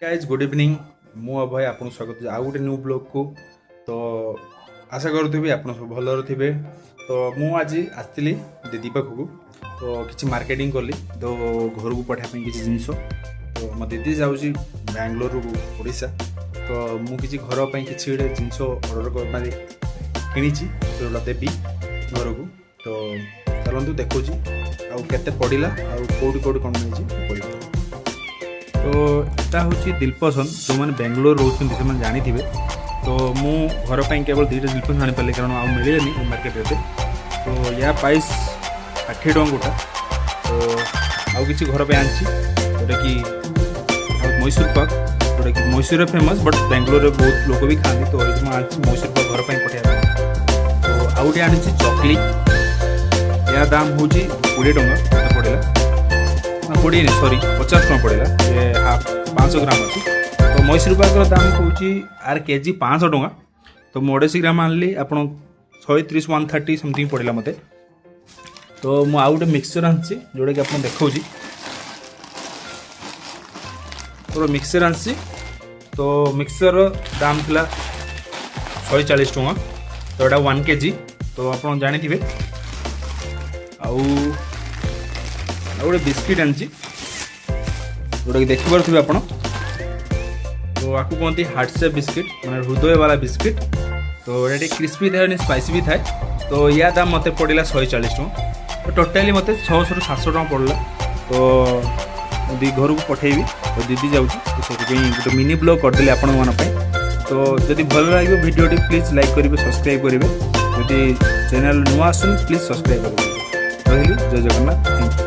Guys good evening मु अभय आपन स्वागत आउ गोटे न्यू ब्लॉग को। तो आशा करुथि आप सब भलर थे। तो मु आज आसती दीदी पाखक तो किसी मार्केटिंग कली तो घर को पठाई किसी जिनस। तो मो दीदी जाऊँगी बेंगलोर ओडिशा। तो मुझे घर पर किसी गोटे जिनस अर्डर कर किणी तो देवी घर को। तो चलतु देखो आते पड़ा आउटी कौटी कौन नहीं। तो यहाँ हूँ दिलपसंद जो मैंने बेंगलोर रोचे से जानी। तो मु घर पर केवल 2टा दिलपसंद आनी पारे कारण आउ मिले मार्केट रे। तो या प्राइस 60 टଙ୍କା गोटा। तो आउ कि घर पे आनी जोटा कि मैसूर पाक जोटा कि मैसूर फेमस बट बेंगलोर में बहुत लोग भी खाती। तो ये आनी मैसूर पाक घर पर पठाइबा। तो आउ गए आनी चकली या दाम हूँ 20 टଙ୍କା पड़ा 20 नहीं सॉरी 50 टଙ୍କା पड़ा। ये हाफ 500 ग्राम अच्छी। तो मैसूर पाक दाम कौन आर केजी 500 टଙ୍କା। तो मु 150 ग्राम आनली आप 130 130 समथिंग पड़ा मत। तो मु आउ गोटे मिक्सचर आनी जोटा कि आप देखा तो मिक्सचर आनी। तो मिक्सचर दाम थिला 140 टଙ୍କା। तो यहाँ 1 kg। तो आप जानी आउ गोटे बिस्किट आनी जोटा कि देखिपे आप। तो आपको कहते हार्ट शेप बिस्किट मैंने हृदय वाला बिस्किट। तो ये क्रिस्पी थाए स्पाइसी भी थाए। तो या दाम मत पड़ा 140 टଙ୍କା। तो टोटाली मत 600 ରୁ 700 ଟଙ୍କା पड़ा। तो दी घर को पठेबी तो दीदी जाऊँगी तो से गोटे मिनी ब्लॉग करदेली आपण मानी। तो जदि भल लगे वीडियो प्लीज लाइक करेंगे सब्सक्राइब करेंगे। जदि चैनल नुआ आसन प्लीज सब्सक्राइब करेंगे। रही जय जगन्नाथ।